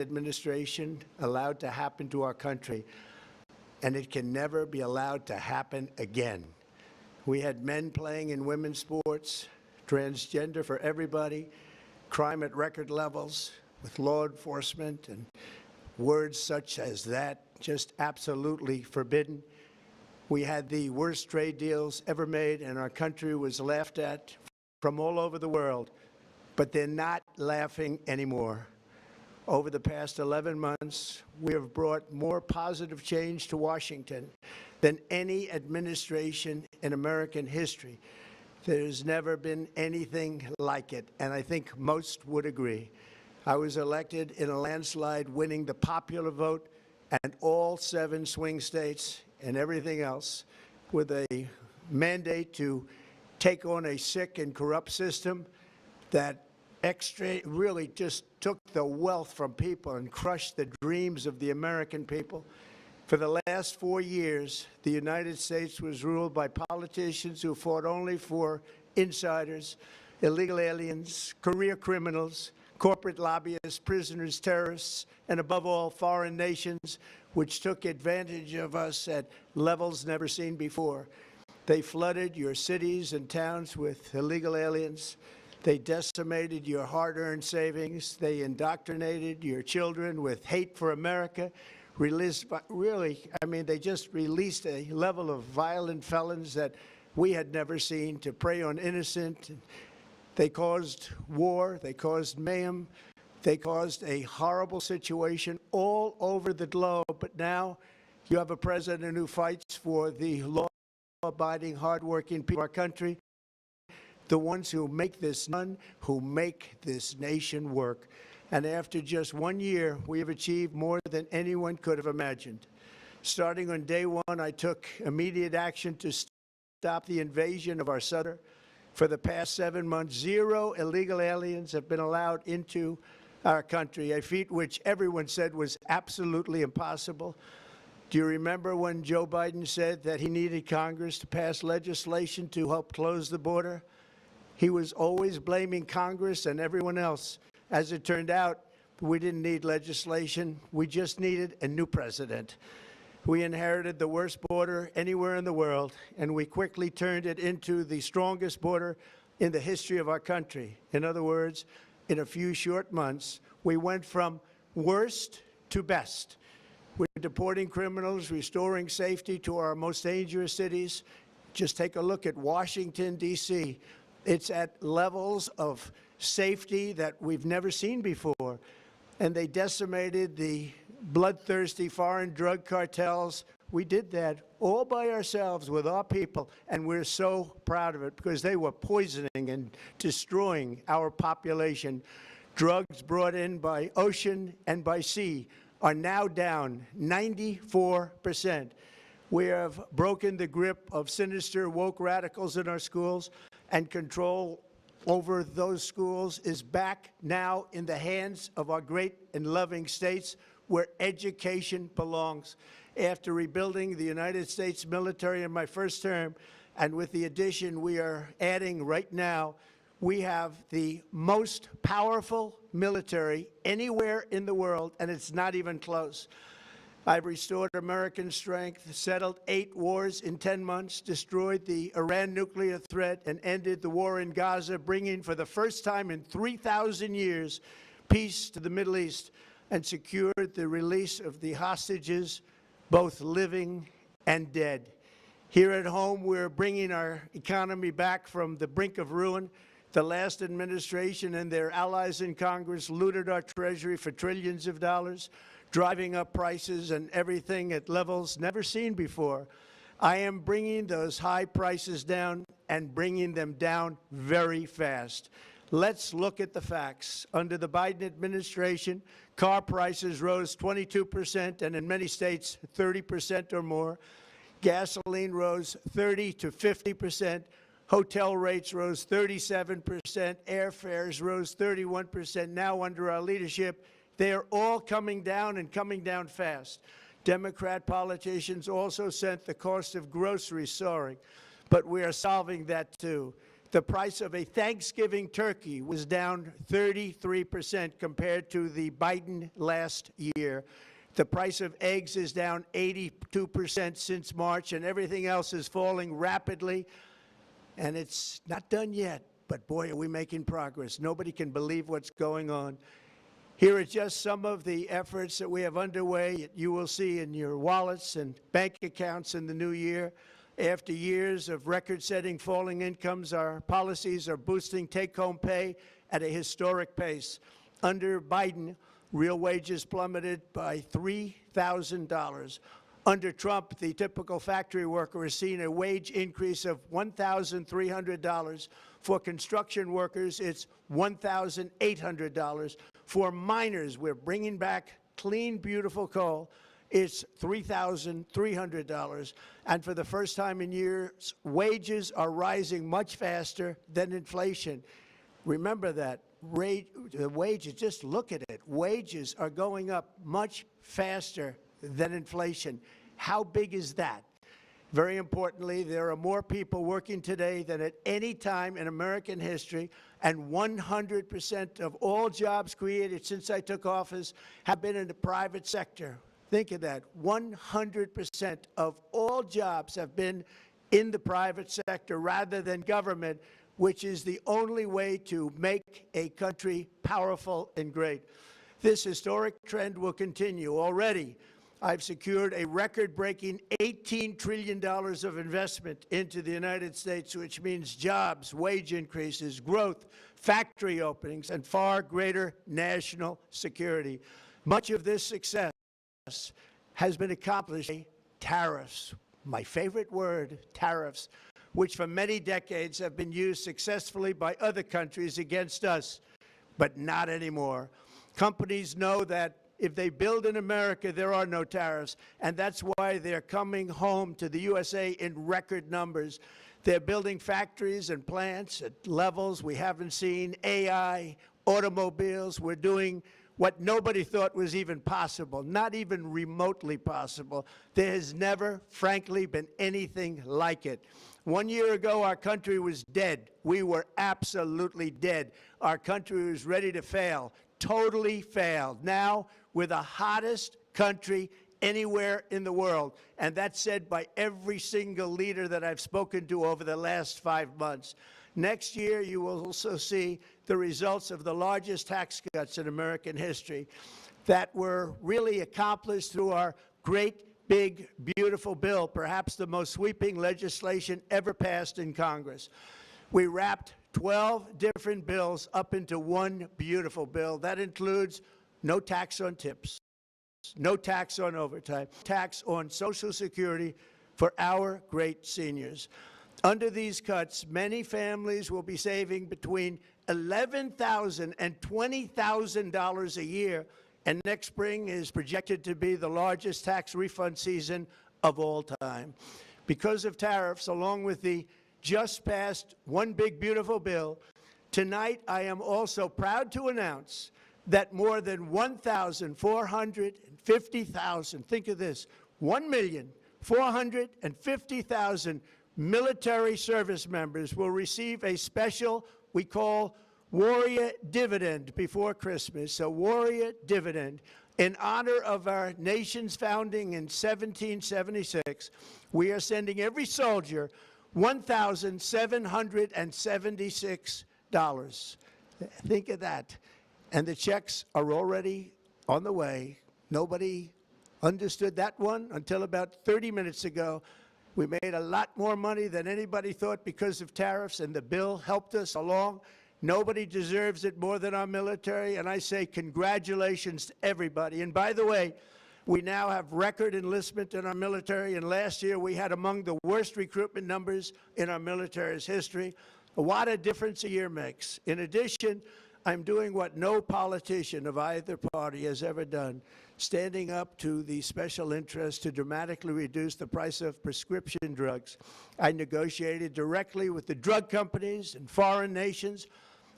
administration allowed to happen to our country, and it can never be allowed to happen again. We had men playing in women's sports, transgender for everybody, crime at record levels with law enforcement, and words such as that just absolutely forbidden. We had the worst trade deals ever made, and our country was laughed at from all over the world. But they're not laughing anymore. Over the past 11 months, we have brought more positive change to Washington than any administration in American history. There's never been anything like it, and I think most would agree. I was elected in a landslide, winning the popular vote and all 7 swing states and everything else, with a mandate to take on a sick and corrupt system that really just took the wealth from people and crushed the dreams of the American people. For the last 4 years, the United States was ruled by politicians who fought only for insiders, illegal aliens, career criminals, corporate lobbyists, prisoners, terrorists, and above all, foreign nations, which took advantage of us at levels never seen before. They flooded your cities and towns with illegal aliens. They decimated your hard-earned savings. They indoctrinated your children with hate for America. They just released a level of violent felons that we had never seen to prey on innocent. They caused war. They caused mayhem. They caused a horrible situation all over the globe. But now you have a president who fights for the law-abiding, hardworking people of our country, the ones who make this nation work. And after just 1 year, we have achieved more than anyone could have imagined. Starting on day one, I took immediate action to stop the invasion of our southern. For the past 7 months, 0 illegal aliens have been allowed into our country, a feat which everyone said was absolutely impossible. Do you remember when Joe Biden said that he needed Congress to pass legislation to help close the border? He was always blaming Congress and everyone else. As it turned out, we didn't need legislation. We just needed a new president. We inherited the worst border anywhere in the world, and we quickly turned it into the strongest border in the history of our country. In other words, in a few short months, we went from worst to best. We're deporting criminals, restoring safety to our most dangerous cities. Just take a look at Washington, D.C. It's at levels of safety that we've never seen before. And they decimated the bloodthirsty foreign drug cartels. We did that all by ourselves with our people, and we're so proud of it because they were poisoning and destroying our population. Drugs brought in by ocean and by sea are now down 94%. We have broken the grip of sinister woke radicals in our schools, and control over those schools is back now in the hands of our great and loving states where education belongs. After rebuilding the United States military in my first term, and with the addition we are adding right now, we have the most powerful military anywhere in the world, and it's not even close. I've restored American strength, settled 8 wars in 10 months, destroyed the Iran nuclear threat, and ended the war in Gaza, bringing for the first time in 3,000 years peace to the Middle East, and secured the release of the hostages, both living and dead. Here at home, we're bringing our economy back from the brink of ruin. The last administration and their allies in Congress looted our treasury for trillions of dollars, driving up prices and everything at levels never seen before. I am bringing those high prices down and bringing them down very fast. Let's look at the facts. Under the Biden administration, car prices rose 22% and in many states 30% or more. Gasoline rose 30 to 50%. Hotel rates rose 37%. Airfares rose 31%. Now under our leadership, they are all coming down and coming down fast. Democrat politicians also sent the cost of groceries soaring, but we are solving that too. The price of a Thanksgiving turkey was down 33% compared to the Biden last year. The price of eggs is down 82% since March, and everything else is falling rapidly. And it's not done yet, but boy, are we making progress. Nobody can believe what's going on. Here are just some of the efforts that we have underway. You will see in your wallets and bank accounts in the new year. After years of record-setting falling incomes, our policies are boosting take-home pay at a historic pace. Under Biden, real wages plummeted by $3,000. Under Trump, the typical factory worker has seen a wage increase of $1,300. For construction workers, it's $1,800. For miners, we're bringing back clean, beautiful coal. It's $3,300. And for the first time in years, wages are rising much faster than inflation. Remember that. The wages, just look at it. Wages are going up much faster than inflation. How big is that? Very importantly, there are more people working today than at any time in American history, and 100% of all jobs created since I took office have been in the private sector. Think of that. 100% of all jobs have been in the private sector rather than government, which is the only way to make a country powerful and great. This historic trend will continue. Already, I've secured a record-breaking $18 trillion of investment into the United States, which means jobs, wage increases, growth, factory openings, and far greater national security. Much of this success has been accomplished by tariffs. My favorite word, tariffs, which for many decades have been used successfully by other countries against us, but not anymore. Companies know that if they build in America, there are no tariffs, and that's why they're coming home to the USA in record numbers. They're building factories and plants at levels we haven't seen, AI, automobiles. We're doing what nobody thought was even possible, not even remotely possible. There has never, frankly, been anything like it. 1 year ago, our country was dead. We were absolutely dead. Our country was ready to fail, totally failed. Now, we're the hottest country anywhere in the world, and that's said by every single leader that I've spoken to over the last 5 months. Next year, you will also see the results of the largest tax cuts in American history that were really accomplished through our great, big, beautiful bill, perhaps the most sweeping legislation ever passed in Congress. We wrapped 12 different bills up into one beautiful bill. That includes no tax on tips, no tax on overtime, tax on Social Security for our great seniors. Under these cuts, many families will be saving between $11,000 and $20,000 a year, and next spring is projected to be the largest tax refund season of all time. Because of tariffs, along with the just passed One Big Beautiful Bill, tonight I am also proud to announce that more than 1,450,000, think of this, 1,450,000 military service members will receive a special, we call Warrior Dividend before Christmas, a Warrior Dividend. In honor of our nation's founding in 1776, we are sending every soldier $1,776. Think of that. And the checks are already on the way. Nobody understood that one until about 30 minutes ago. We made a lot more money than anybody thought because of tariffs, and the bill helped us along. Nobody deserves it more than our military, and I say congratulations to everybody. And by the way, we now have record enlistment in our military, and last year we had among the worst recruitment numbers in our military's history. What a difference a year makes. In addition, I'm doing what no politician of either party has ever done, standing up to the special interests to dramatically reduce the price of prescription drugs. I negotiated directly with the drug companies and foreign nations,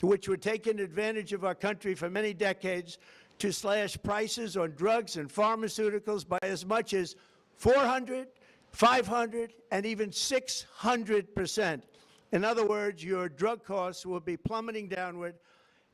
which were taking advantage of our country for many decades, to slash prices on drugs and pharmaceuticals by as much as 400, 500, and even 600%. In other words, your drug costs will be plummeting downward,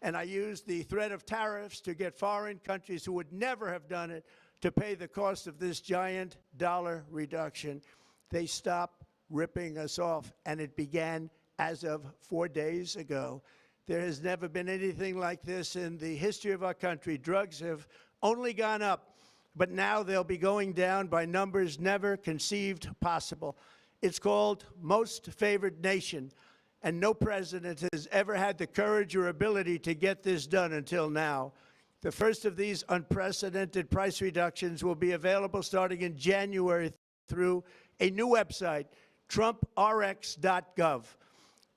and I use the threat of tariffs to get foreign countries who would never have done it to pay the cost of this giant dollar reduction. They stop ripping us off, and it began as of 4 days ago. There has never been anything like this in the history of our country. Drugs have only gone up, but now they'll be going down by numbers never conceived possible. It's called most favored nation, and no president has ever had the courage or ability to get this done until now. The first of these unprecedented price reductions will be available starting in January through a new website, trumprx.gov.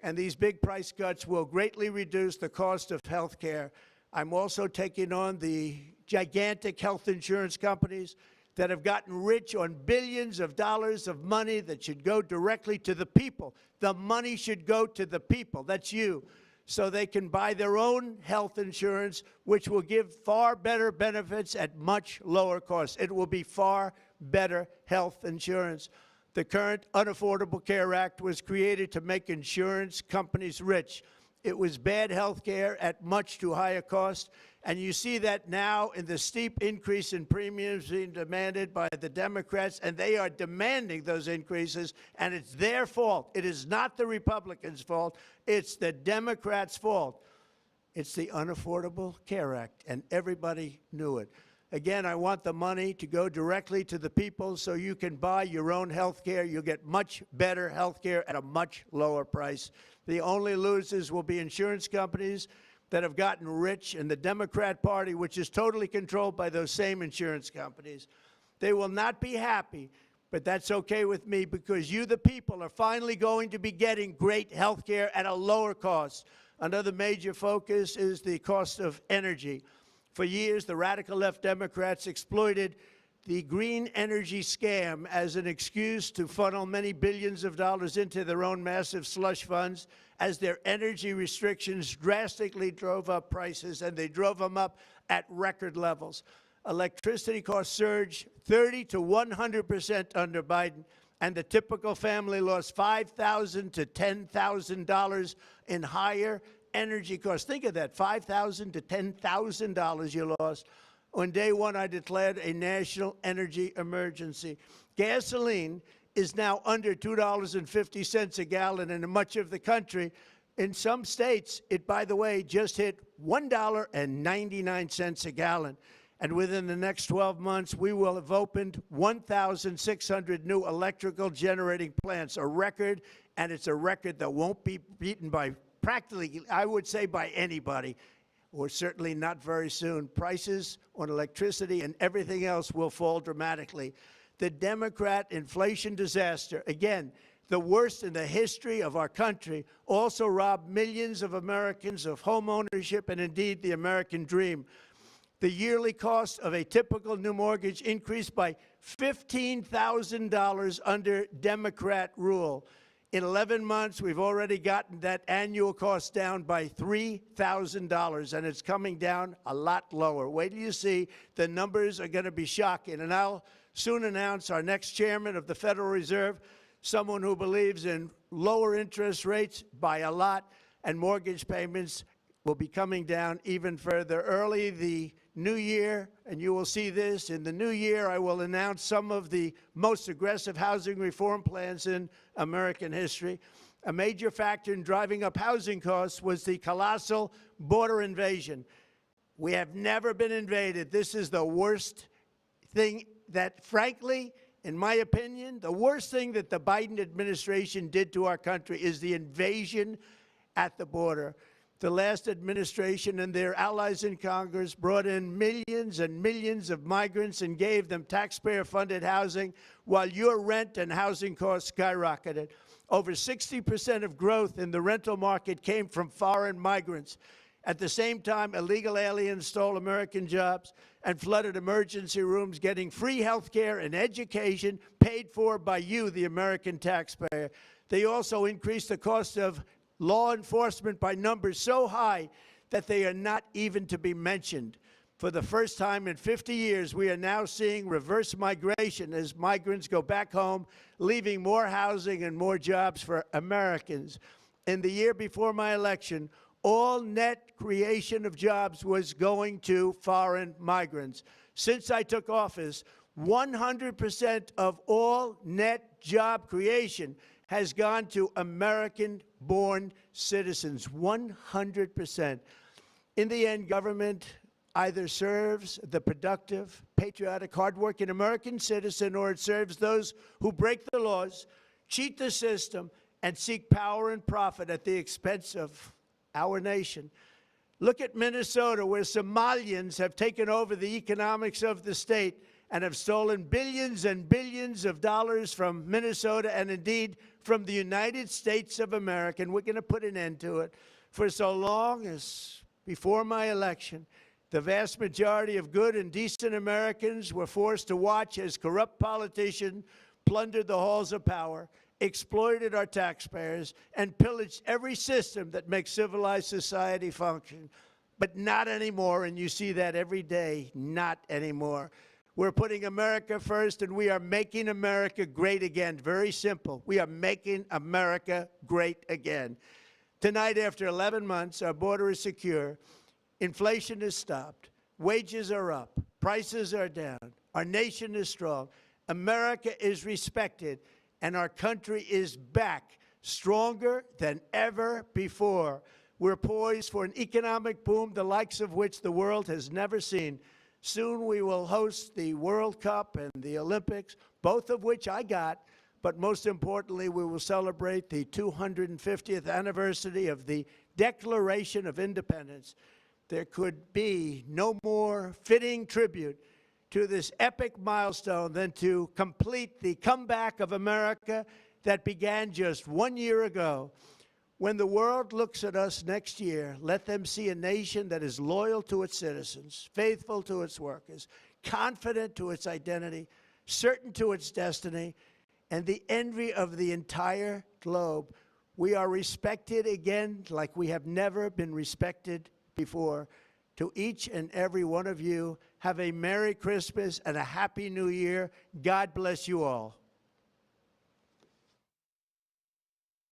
And these big price cuts will greatly reduce the cost of health care. I'm also taking on the gigantic health insurance companies that have gotten rich on billions of dollars of money that should go directly to the people. The money should go to the people, that's you, so they can buy their own health insurance, which will give far better benefits at much lower costs. It will be far better health insurance. The current Unaffordable Care Act was created to make insurance companies rich. It was bad health care at much too high a cost, and you see that now in the steep increase in premiums being demanded by the Democrats, and they are demanding those increases, and it's their fault. It is not the Republicans' fault. It's the Democrats' fault. It's the Unaffordable Care Act, and everybody knew it. Again, I want the money to go directly to the people so you can buy your own health care. You'll get much better health care at a much lower price. The only losers will be insurance companies that have gotten rich, and the Democrat Party, which is totally controlled by those same insurance companies. They will not be happy, but that's okay with me, because you, the people, are finally going to be getting great health care at a lower cost. Another major focus is the cost of energy. For years, the radical left Democrats exploited the green energy scam as an excuse to funnel many billions of dollars into their own massive slush funds, as their energy restrictions drastically drove up prices, and they drove them up at record levels. Electricity costs surged 30 to 100% under Biden, and the typical family lost $5,000 to $10,000 in higher energy costs. Think of that, $5,000 to $10,000 you lost. On day one, I declared a national energy emergency. Gasoline is now under $2.50 a gallon in much of the country. In some states, it, by the way, just hit $1.99 a gallon. And within the next 12 months, we will have opened 1,600 new electrical generating plants, a record, and it's a record that won't be beaten by practically, I would say, by anybody, or certainly not very soon. Prices on electricity and everything else will fall dramatically. The Democrat inflation disaster, again, the worst in the history of our country, also robbed millions of Americans of home ownership and indeed the American dream. The yearly cost of a typical new mortgage increased by $15,000 under Democrat rule. In 11 months, we've already gotten that annual cost down by $3,000, and it's coming down a lot lower. Wait till you see. The numbers are going to be shocking. And I'll soon announce our next chairman of the Federal Reserve, someone who believes in lower interest rates by a lot, and mortgage payments will be coming down even further. Early the new year, and you will see this, in the new year, I will announce some of the most aggressive housing reform plans in American history. A major factor in driving up housing costs was the colossal border invasion. We have never been invaded. This is the worst thing that, frankly, in my opinion, the worst thing that the Biden administration did to our country is the invasion at the border. The last administration and their allies in Congress brought in millions and millions of migrants and gave them taxpayer-funded housing, while your rent and housing costs skyrocketed. Over 60% of growth in the rental market came from foreign migrants. At the same time, illegal aliens stole American jobs and flooded emergency rooms, getting free health care and education paid for by you, the American taxpayer. They also increased the cost of law enforcement by numbers so high that they are not even to be mentioned. For the first time in 50 years, we are now seeing reverse migration as migrants go back home, leaving more housing and more jobs for Americans. in the year before my election, all net creation of jobs was going to foreign migrants. Since I took office, 100% of all net job creation has gone to American-born citizens, 100%. In the end, government either serves the productive, patriotic, hardworking American citizen, or it serves those who break the laws, cheat the system, and seek power and profit at the expense of our nation. Look at Minnesota, where Somalians have taken over the economics of the state and have stolen billions and billions of dollars from Minnesota and indeed from the United States of America. And we're going to put an end to it. For so long as before my election, the vast majority of good and decent Americans were forced to watch as corrupt politicians plundered the halls of power, exploited our taxpayers, and pillaged every system that makes civilized society function. But not anymore, and you see that every day, not anymore. We're putting America first, and we are making America great again. Very simple. We are making America great again. Tonight, after 11 months, our border is secure. Inflation is stopped. Wages are up. Prices are down. Our nation is strong. America is respected. And our country is back, stronger than ever before. We're poised for an economic boom, the likes of which the world has never seen. Soon we will host the World Cup and the Olympics, both of which I got. But most importantly, we will celebrate the 250th anniversary of the Declaration of Independence. There could be no more fitting tribute to this epic milestone than to complete the comeback of America that began just 1 year ago. When the world looks at us next year, let them see a nation that is loyal to its citizens, faithful to its workers, confident to its identity, certain to its destiny, and the envy of the entire globe. We are respected again like we have never been respected before. To each and every one of you, have a Merry Christmas and a Happy New Year. God bless you all.